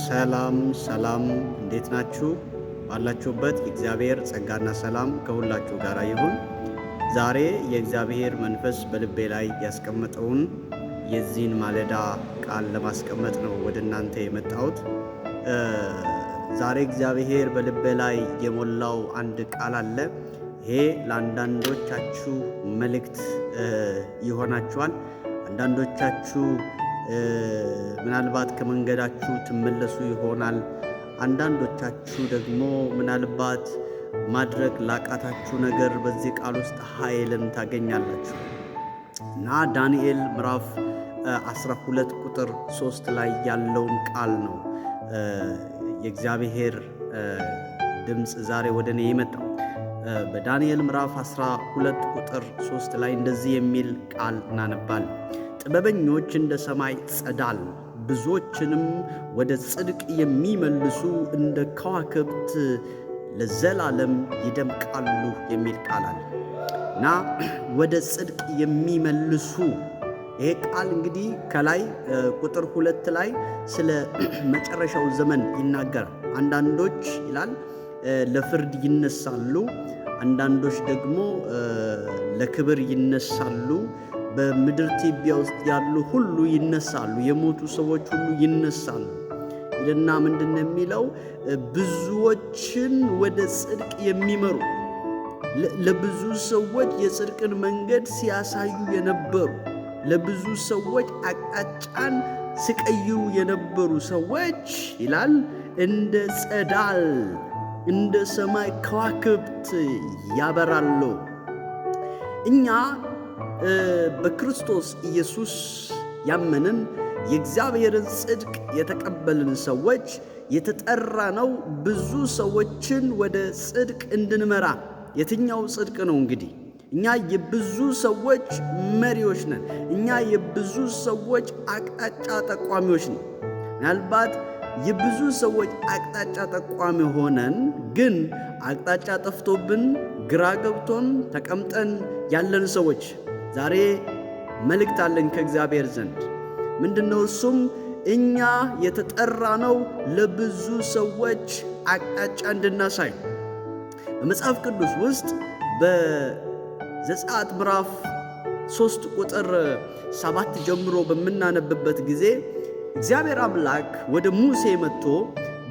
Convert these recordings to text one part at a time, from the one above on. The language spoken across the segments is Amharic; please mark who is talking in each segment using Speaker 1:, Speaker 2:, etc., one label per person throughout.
Speaker 1: ሰላም ሰላም፣ እንዴት ናችሁ? ባላችሁበት የእግዚአብሔር ጸጋና ሰላም ከሁላችሁ ጋር ይሁን። ዛሬ የእግዚአብሔር መንፈስ በልቤ ላይ ያስቀመጠውን የዚህን ማለዳ ቃል ለማስቀመጥ ነው ወደ እናንተ የመጣሁት። ዛሬ እግዚአብሔር በልቤ ላይ የሞላው አንድ ቃል አለ። ይሄ ለአንዳንዶቻችሁ መልእክት ይሆናችኋል። አንዳንዶቻችሁ ምናልባት ከመንገዳችሁ ትመለሱ ይሆናል። አንዳንዶቻችሁ ደግሞ ምናልባት ማድረግ ላቃታችሁ ነገር በዚህ ቃል ውስጥ ኃይልን ታገኛላችሁ እና ዳንኤል ምዕራፍ 12 ቁጥር 3 ላይ ያለውን ቃል ነው የእግዚአብሔር ድምፅ ዛሬ ወደ እኔ የመጣው። በዳንኤል ምዕራፍ 12 ቁጥር 3 ላይ እንደዚህ የሚል ቃል እናነባል። ጥበበኞች እንደ ሰማይ ጸዳል፣ ብዙዎችንም ወደ ጽድቅ የሚመልሱ እንደ ከዋክብት ለዘላለም ይደምቃሉ የሚል ቃል አለ እና ወደ ጽድቅ የሚመልሱ ይሄ ቃል እንግዲህ ከላይ ቁጥር 2 ላይ ስለ መጨረሻው ዘመን ይናገራል። አንዳንዶች ይላል ለፍርድ ይነሳሉ፣ አንዳንዶች ደግሞ ለክብር ይነሳሉ። በምድር ትቢያ ውስጥ ያሉ ሁሉ ይነሳሉ፣ የሞቱ ሰዎች ሁሉ ይነሳሉ ይልና ምንድን ነው የሚለው? ብዙዎችን ወደ ጽድቅ የሚመሩ ለብዙ ሰዎች የጽድቅን መንገድ ሲያሳዩ የነበሩ፣ ለብዙ ሰዎች አቅጣጫን ሲቀይሩ የነበሩ ሰዎች ይላል እንደ ጸዳል እንደ ሰማይ ከዋክብት ያበራሉ። እኛ በክርስቶስ ኢየሱስ ያመንን የእግዚአብሔርን ጽድቅ የተቀበልን ሰዎች የተጠራ ነው ብዙ ሰዎችን ወደ ጽድቅ እንድንመራ። የትኛው ጽድቅ ነው እንግዲህ? እኛ የብዙ ሰዎች መሪዎች ነን። እኛ የብዙ ሰዎች አቅጣጫ ጠቋሚዎች ነን። ምናልባት የብዙ ሰዎች አቅጣጫ ጠቋሚ ሆነን ግን አቅጣጫ ጠፍቶብን ግራ ገብቶን ተቀምጠን ያለን ሰዎች ዛሬ መልእክት አለኝ ከእግዚአብሔር ዘንድ። ምንድነው እሱም? እኛ የተጠራ ነው ለብዙ ሰዎች አቅጣጫ እንድናሳይ። በመጽሐፍ ቅዱስ ውስጥ በዘጸአት ምዕራፍ 3 ቁጥር 7 ጀምሮ በምናነብበት ጊዜ እግዚአብሔር አምላክ ወደ ሙሴ መጥቶ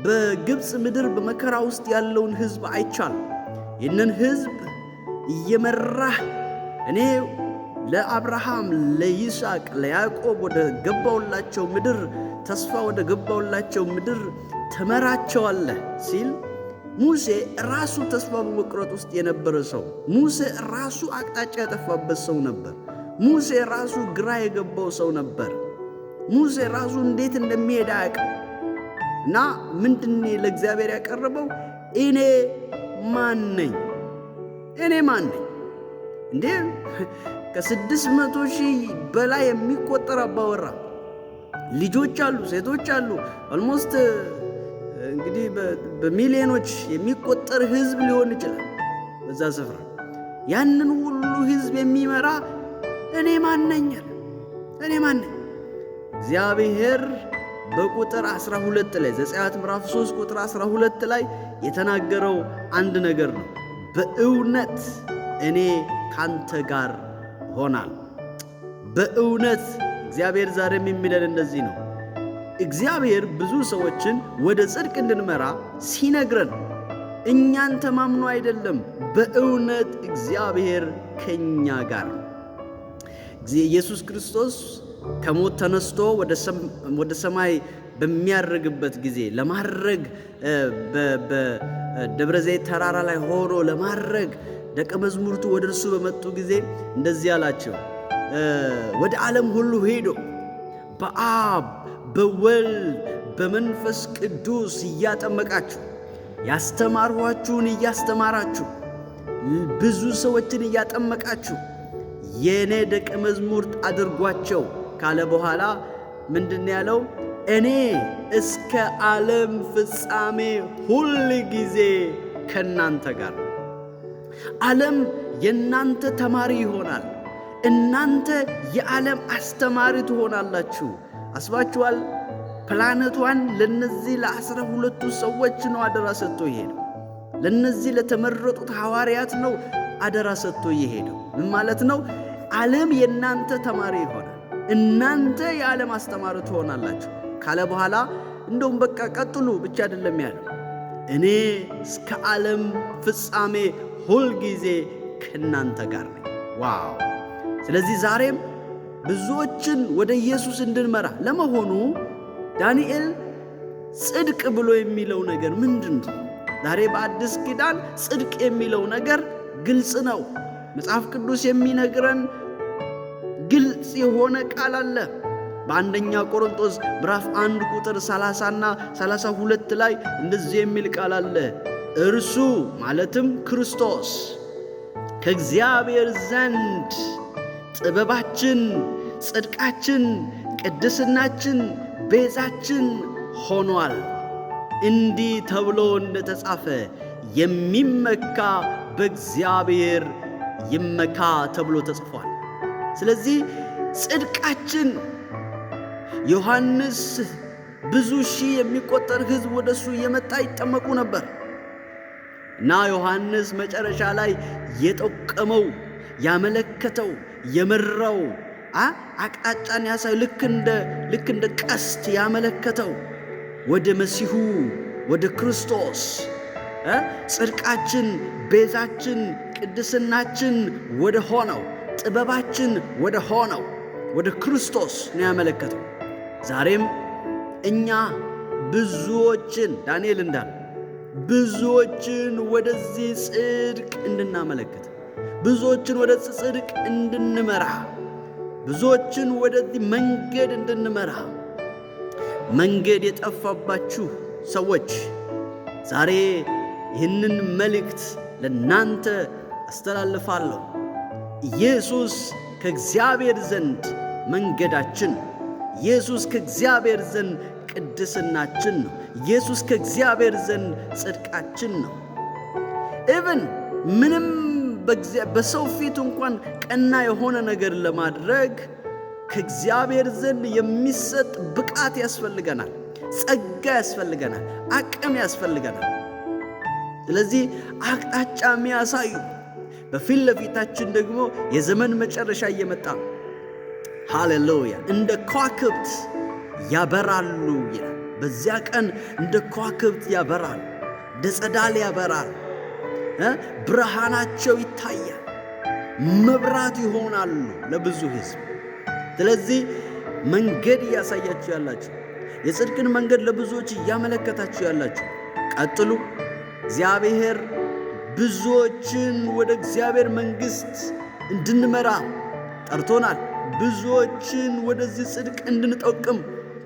Speaker 1: በግብፅ ምድር በመከራ ውስጥ ያለውን ሕዝብ አይቻል፣ ይህንን ሕዝብ እየመራህ እኔ ለአብርሃም፣ ለይስሐቅ፣ ለያዕቆብ ወደ ገባውላቸው ምድር ተስፋ ወደ ገባውላቸው ምድር ተመራቸዋለህ ሲል ሙሴ ራሱ ተስፋ በመቁረጥ ውስጥ የነበረ ሰው፣ ሙሴ ራሱ አቅጣጫ ያጠፋበት ሰው ነበር። ሙሴ ራሱ ግራ የገባው ሰው ነበር። ሙሴ ራሱ እንዴት እንደሚሄድ አያውቅም እና ምንድን ለእግዚአብሔር ያቀረበው? እኔ ማን ነኝ? እኔ ማን ነኝ እንዴ? ከ600,000 በላይ የሚቆጠር አባወራ ልጆች አሉ፣ ሴቶች አሉ። ኦልሞስት እንግዲህ በሚሊዮኖች የሚቆጠር ህዝብ ሊሆን ይችላል በዛ ስፍራ። ያንን ሁሉ ህዝብ የሚመራ እኔ ማን ነኝ? እኔ ማን ነኝ? እግዚአብሔር በቁጥር 12 ላይ ዘጸአት ምዕራፍ 3 ቁጥር 12 ላይ የተናገረው አንድ ነገር ነው። በእውነት እኔ ካንተ ጋር ሆናል። በእውነት እግዚአብሔር ዛሬም የሚለን እንደዚህ ነው። እግዚአብሔር ብዙ ሰዎችን ወደ ጽድቅ እንድንመራ ሲነግረን እኛን ተማምኖ አይደለም። በእውነት እግዚአብሔር ከኛ ጋር ነው። ኢየሱስ ክርስቶስ ከሞት ተነስቶ ወደ ሰማይ በሚያርግበት ጊዜ ለማድረግ በደብረ ዘይት ተራራ ላይ ሆኖ ለማድረግ ደቀ መዝሙርቱ ወደ እርሱ በመጡ ጊዜ እንደዚህ አላቸው፣ ወደ ዓለም ሁሉ ሄዶ በአብ በወልድ በመንፈስ ቅዱስ እያጠመቃችሁ ያስተማርኋችሁን እያስተማራችሁ ብዙ ሰዎችን እያጠመቃችሁ የእኔ ደቀ መዝሙርት አድርጓቸው ካለ በኋላ ምንድን ያለው? እኔ እስከ ዓለም ፍጻሜ ሁል ጊዜ ከእናንተ ጋር። ዓለም የእናንተ ተማሪ ይሆናል። እናንተ የዓለም አስተማሪ ትሆናላችሁ። አስባችኋል? ፕላኔቷን ለነዚህ ለ12ቱ ሰዎች ነው አደራ ሰጥቶ ይሄደው። ለነዚህ ለተመረጡት ሐዋርያት ነው አደራ ሰጥቶ ይሄደው። ምን ማለት ነው? ዓለም የእናንተ ተማሪ ይሆናል፣ እናንተ የዓለም አስተማሪ ትሆናላችሁ ካለ በኋላ እንደውም በቃ ቀጥሉ ብቻ አይደለም ያለው፣ እኔ እስከ ዓለም ፍጻሜ ሁልጊዜ ከእናንተ ጋር ነኝ። ዋው! ስለዚህ ዛሬም ብዙዎችን ወደ ኢየሱስ እንድንመራ ለመሆኑ ዳንኤል ጽድቅ ብሎ የሚለው ነገር ምንድን ነው? ዛሬ በአዲስ ኪዳን ጽድቅ የሚለው ነገር ግልጽ ነው። መጽሐፍ ቅዱስ የሚነግረን ግልጽ የሆነ ቃል አለ። በአንደኛ ቆሮንቶስ ምዕራፍ 1 ቁጥር 30 እና 32 ላይ እንደዚህ የሚል ቃል አለ። እርሱ ማለትም ክርስቶስ ከእግዚአብሔር ዘንድ ጥበባችን፣ ጽድቃችን፣ ቅድስናችን፣ ቤዛችን ሆኗል። እንዲህ ተብሎ እንደተጻፈ የሚመካ በእግዚአብሔር ይመካ ተብሎ ተጽፏል። ስለዚህ ጽድቃችን ዮሐንስ ብዙ ሺህ የሚቆጠር ሕዝብ ወደሱ እየመጣ ይጠመቁ ነበር እና ዮሐንስ መጨረሻ ላይ የጠቀመው ያመለከተው የመራው አቅጣጫን ያሳይ ልክ እንደ ቀስት ያመለከተው ወደ መሲሁ ወደ ክርስቶስ ጽድቃችን፣ ቤዛችን፣ ቅድስናችን ወደ ሆነው ጥበባችን ወደ ሆነው ወደ ክርስቶስ ነው ያመለከተው። ዛሬም እኛ ብዙዎችን ዳንኤል እንዳለ ብዙዎችን ወደዚህ ጽድቅ እንድናመለክት፣ ብዙዎችን ወደ ጽድቅ እንድንመራ፣ ብዙዎችን ወደዚህ መንገድ እንድንመራ መንገድ የጠፋባችሁ ሰዎች ዛሬ ይህንን መልእክት ለናንተ አስተላልፋለሁ። ኢየሱስ ከእግዚአብሔር ዘንድ መንገዳችን፣ ኢየሱስ ከእግዚአብሔር ዘንድ ቅድስናችን ነው። ኢየሱስ ከእግዚአብሔር ዘንድ ጽድቃችን ነው። ኢቭን ምንም በሰው ፊት እንኳን ቀና የሆነ ነገር ለማድረግ ከእግዚአብሔር ዘንድ የሚሰጥ ብቃት ያስፈልገናል፣ ጸጋ ያስፈልገናል፣ አቅም ያስፈልገናል። ስለዚህ አቅጣጫ የሚያሳዩ በፊት ለፊታችን ደግሞ የዘመን መጨረሻ እየመጣ ነው። ሃሌሉያ! እንደ ከዋክብት ያበራሉ ይላል። በዚያ ቀን እንደ ከዋክብት ያበራሉ፣ እንደ ጸዳል ያበራሉ፣ ብርሃናቸው ይታያል፣ መብራት ይሆናሉ ለብዙ ሕዝብ። ስለዚህ መንገድ እያሳያችሁ ያላችሁ፣ የጽድቅን መንገድ ለብዙዎች እያመለከታችሁ ያላችሁ ቀጥሉ። እግዚአብሔር ብዙዎችን ወደ እግዚአብሔር መንግሥት እንድንመራ ጠርቶናል። ብዙዎችን ወደዚህ ጽድቅ እንድንጠቅም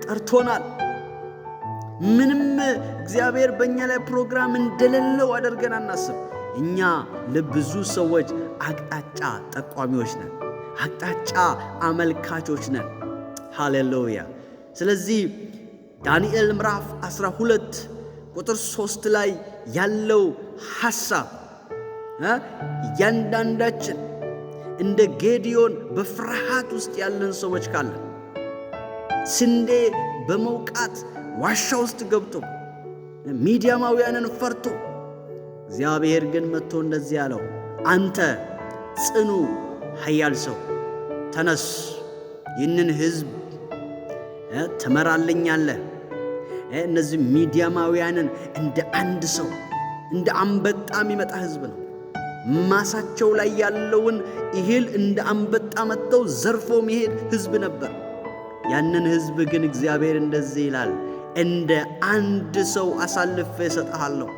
Speaker 1: ጠርቶናል። ምንም እግዚአብሔር በእኛ ላይ ፕሮግራም እንደሌለው አድርገን አናስብ። እኛ ለብዙ ሰዎች አቅጣጫ ጠቋሚዎች ነን፣ አቅጣጫ አመልካቾች ነን። ሃሌሉያ! ስለዚህ ዳንኤል ምዕራፍ 12 ቁጥር 3 ላይ ያለው ሐሳብ እያንዳንዳችን እንደ ጌዲዮን በፍርሃት ውስጥ ያለን ሰዎች ካለን ስንዴ በመውቃት ዋሻ ውስጥ ገብቶ ሚዲያማውያንን ፈርቶ እግዚአብሔር ግን መጥቶ እንደዚህ ያለው፣ አንተ ጽኑ ኃያል ሰው ተነስ፣ ይህንን ሕዝብ ትመራልኛለህ። እነዚህ ሚዲያማውያንን እንደ አንድ ሰው እንደ አንበጣ የሚመጣ ሕዝብ ነው። ማሳቸው ላይ ያለውን እህል እንደ አንበጣ መጥተው ዘርፎ መሄድ ሕዝብ ነበር። ያንን ሕዝብ ግን እግዚአብሔር እንደዚህ ይላል፣ እንደ አንድ ሰው አሳልፌ እሰጥሃለሁ፣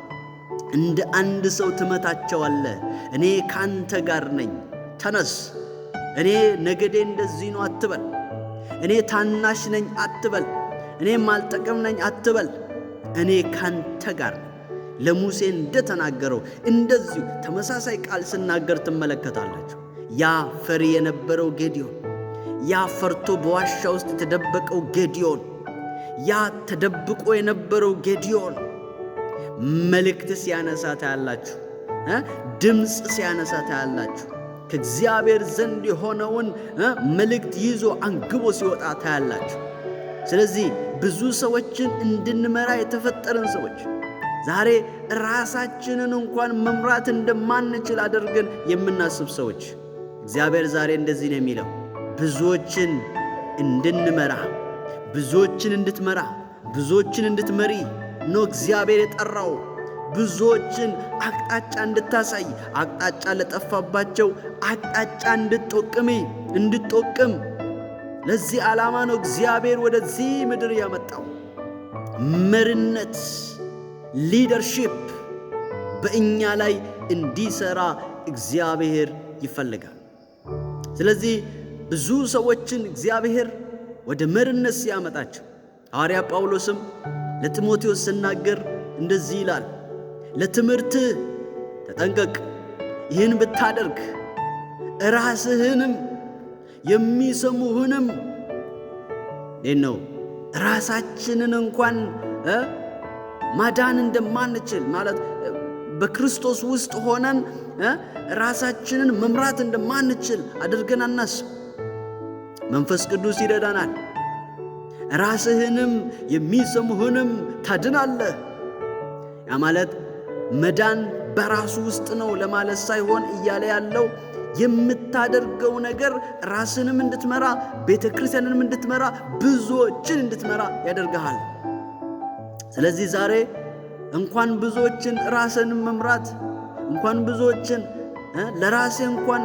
Speaker 1: እንደ አንድ ሰው ትመታቸዋለህ። እኔ ካንተ ጋር ነኝ፣ ተነስ። እኔ ነገዴ እንደዚህ ነው አትበል። እኔ ታናሽ ነኝ አትበል። እኔ ማልጠቅም ነኝ አትበል። እኔ ካንተ ጋር ነኝ። ለሙሴ እንደተናገረው እንደዚሁ ተመሳሳይ ቃል ስናገር ትመለከታላችሁ። ያ ፈሪ የነበረው ጌዲዮን፣ ያ ፈርቶ በዋሻ ውስጥ የተደበቀው ጌዲዮን፣ ያ ተደብቆ የነበረው ጌዲዮን መልእክት ሲያነሳ ታያላችሁ። ድምፅ ሲያነሳ ታያላችሁ። ከእግዚአብሔር ዘንድ የሆነውን መልእክት ይዞ አንግቦ ሲወጣ ታያላችሁ። ስለዚህ ብዙ ሰዎችን እንድንመራ የተፈጠርን ሰዎች፣ ዛሬ ራሳችንን እንኳን መምራት እንደማንችል አድርገን የምናስብ ሰዎች፣ እግዚአብሔር ዛሬ እንደዚህ ነው የሚለው፣ ብዙዎችን እንድንመራ፣ ብዙዎችን እንድትመራ፣ ብዙዎችን እንድትመሪ ነው እግዚአብሔር የጠራው። ብዙዎችን አቅጣጫ እንድታሳይ፣ አቅጣጫ ለጠፋባቸው አቅጣጫ እንድትጠቁም፣ ለዚህ ዓላማ ነው እግዚአብሔር ወደዚህ ምድር ያመጣው። መሪነት፣ ሊደርሺፕ በእኛ ላይ እንዲሰራ እግዚአብሔር ይፈልጋል። ስለዚህ ብዙ ሰዎችን እግዚአብሔር ወደ መሪነት ሲያመጣቸው ሐዋርያ ጳውሎስም ለጢሞቴዎስ ሲናገር እንደዚህ ይላል፣ ለትምህርት ተጠንቀቅ፣ ይህን ብታደርግ ራስህንም የሚሰሙህንም ነው ራሳችንን እንኳን ማዳን እንደማንችል ማለት በክርስቶስ ውስጥ ሆነን ራሳችንን መምራት እንደማንችል አድርገን አናስብ። መንፈስ ቅዱስ ይረዳናል። ራስህንም የሚሰሙህንም ታድናለህ። ያ ማለት መዳን በራሱ ውስጥ ነው ለማለት ሳይሆን እያለ ያለው የምታደርገው ነገር ራስንም እንድትመራ፣ ቤተ ክርስቲያንንም እንድትመራ፣ ብዙዎችን እንድትመራ ያደርግሃል። ስለዚህ ዛሬ እንኳን ብዙዎችን ራስንም መምራት እንኳን ብዙዎችን ለራሴ እንኳን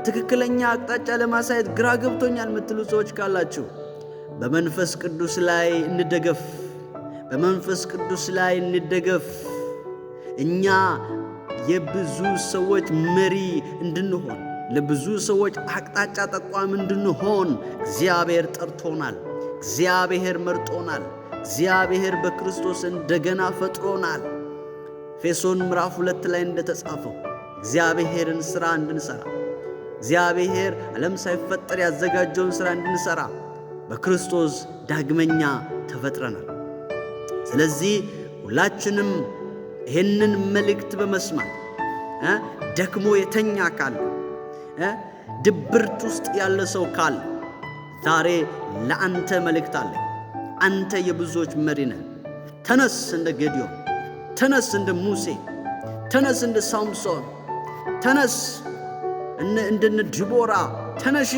Speaker 1: ትክክለኛ አቅጣጫ ለማሳየት ግራ ገብቶኛል የምትሉ ሰዎች ካላችሁ በመንፈስ ቅዱስ ላይ እንደገፍ። በመንፈስ ቅዱስ ላይ እንደገፍ። እኛ የብዙ ሰዎች መሪ እንድንሆን፣ ለብዙ ሰዎች አቅጣጫ ጠቋሚ እንድንሆን እግዚአብሔር ጠርቶናል። እግዚአብሔር መርጦናል። እግዚአብሔር በክርስቶስ እንደገና ፈጥሮናል። ኤፌሶን ምዕራፍ 2 ላይ እንደተጻፈው እግዚአብሔርን ሥራ እንድንሰራ፣ እግዚአብሔር ዓለም ሳይፈጠር ያዘጋጀውን ሥራ እንድንሰራ በክርስቶስ ዳግመኛ ተፈጥረናል። ስለዚህ ሁላችንም ይህንን መልእክት በመስማት ደክሞ የተኛ ካለ፣ ድብርት ውስጥ ያለ ሰው ካለ ዛሬ ለአንተ መልእክት አለ። አንተ የብዙዎች መሪ ነህ። ተነስ፣ እንደ ጌዲዮን ተነስ፣ እንደ ሙሴ ተነስ፣ እንደ ሳምሶን ተነስ፣ እንደነ ዲቦራ ተነሺ።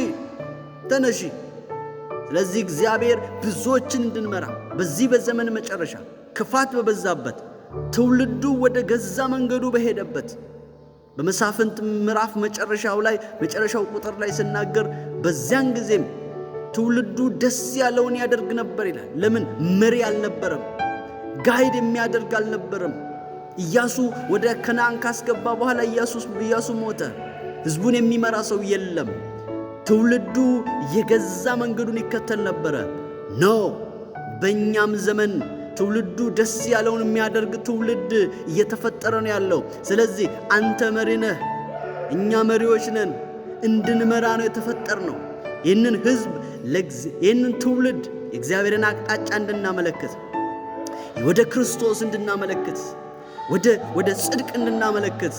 Speaker 1: ስለዚህ እግዚአብሔር ብዙዎችን እንድንመራ በዚህ በዘመን መጨረሻ ክፋት በበዛበት ትውልዱ ወደ ገዛ መንገዱ በሄደበት በመሳፍንት ምዕራፍ መጨረሻው ቁጥር ላይ ሲናገር በዚያን ጊዜም ትውልዱ ደስ ያለውን ያደርግ ነበር ይላል። ለምን? መሪ አልነበረም፣ ጋይድ የሚያደርግ አልነበረም። ኢያሱ ወደ ከነዓን ካስገባ በኋላ ኢያሱ ሞተ። ሕዝቡን የሚመራ ሰው የለም። ትውልዱ የገዛ መንገዱን ይከተል ነበረ። በእኛም ዘመን ትውልዱ ደስ ያለውን የሚያደርግ ትውልድ እየተፈጠረ ነው ያለው። ስለዚህ አንተ መሪ ነህ፣ እኛ መሪዎች ነን። እንድንመራ ነው የተፈጠርነው። ይህንን ሕዝብ ይህንን ትውልድ የእግዚአብሔርን አቅጣጫ እንድናመለክት፣ ወደ ክርስቶስ እንድናመለክት፣ ወደ ጽድቅ እንድናመለክት፣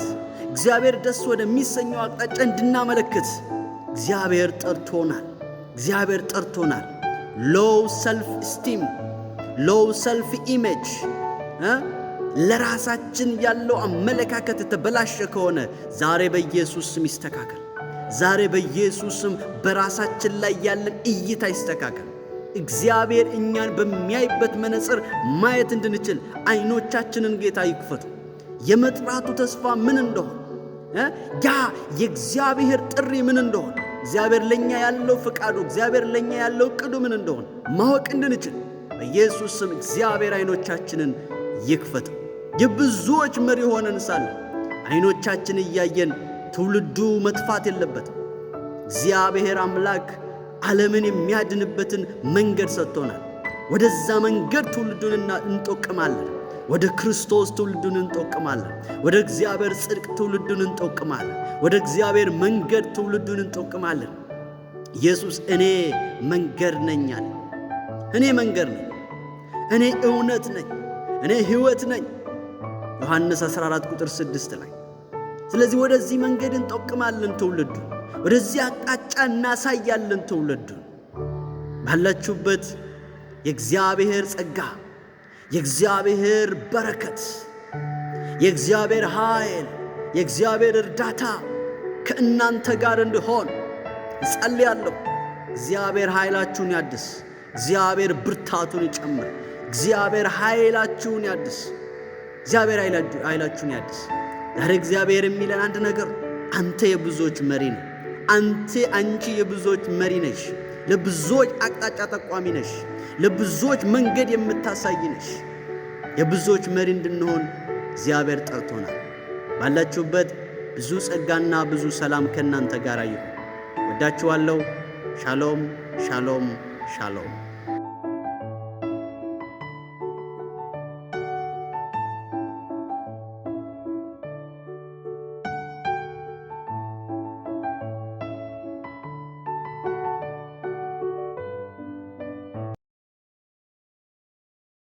Speaker 1: እግዚአብሔር ደስ ወደሚሰኘው አቅጣጫ እንድናመለክት እግዚአብሔር ጠርቶናል። ሎው ሰልፍ ስቲም፣ ሎው ሰልፍ ኢሜጅ፣ ለራሳችን ያለው አመለካከት የተበላሸ ከሆነ ዛሬ በኢየሱስ ስም ይስተካከል። ዛሬ በኢየሱስ ስም በራሳችን ላይ ያለን እይታ ይስተካከል። እግዚአብሔር እኛን በሚያይበት መነጽር ማየት እንድንችል አይኖቻችንን ጌታ ይክፈቱ። የመጥራቱ ተስፋ ምን እንደሆነ፣ ያ የእግዚአብሔር ጥሪ ምን እንደሆነ፣ እግዚአብሔር ለኛ ያለው ፍቃዱ፣ እግዚአብሔር ለኛ ያለው ዕቅዱ ምን እንደሆነ ማወቅ እንድንችል በኢየሱስ ስም እግዚአብሔር አይኖቻችንን ይክፈት። የብዙዎች መሪ ሆነን ሳለ አይኖቻችን እያየን ትውልዱ መጥፋት የለበትም። እግዚአብሔር አምላክ ዓለምን የሚያድንበትን መንገድ ሰጥቶናል። ወደዛ መንገድ ትውልዱን እንጠቁማለን። ወደ ክርስቶስ ትውልዱን እንጠቁማለን። ወደ እግዚአብሔር ጽድቅ ትውልዱን እንጠቁማለን። ወደ እግዚአብሔር መንገድ ትውልዱን እንጠቁማለን። ኢየሱስ እኔ መንገድ ነኝ አለ። እኔ መንገድ ነኝ፣ እኔ እውነት ነኝ፣ እኔ ሕይወት ነኝ ዮሐንስ 14 ቁጥር 6 ላይ። ስለዚህ ወደዚህ መንገድ እንጠቁማለን ትውልዱን፣ ወደዚህ አቅጣጫ እናሳያለን ትውልዱን። ባላችሁበት የእግዚአብሔር ጸጋ፣ የእግዚአብሔር በረከት፣ የእግዚአብሔር ኃይል፣ የእግዚአብሔር እርዳታ ከእናንተ ጋር እንዲሆን እጸልያለሁ። እግዚአብሔር ኃይላችሁን ያድስ። እግዚአብሔር ብርታቱን ይጨምር። እግዚአብሔር ኃይላችሁን ያድስ። እግዚአብሔር ኃይላችሁን ያድስ። ዛሬ እግዚአብሔር የሚለን አንድ ነገር፣ አንተ የብዙዎች መሪ ነህ። አንቺ የብዙዎች መሪ ነሽ። ለብዙዎች አቅጣጫ ጠቋሚ ነሽ። ለብዙዎች መንገድ የምታሳይ ነሽ። የብዙዎች መሪ እንድንሆን እግዚአብሔር ጠርቶናል። ባላችሁበት ብዙ ጸጋና ብዙ ሰላም ከእናንተ ጋር ይሁን። ወዳችኋለሁ። ሻሎም ሻሎም ሻሎም።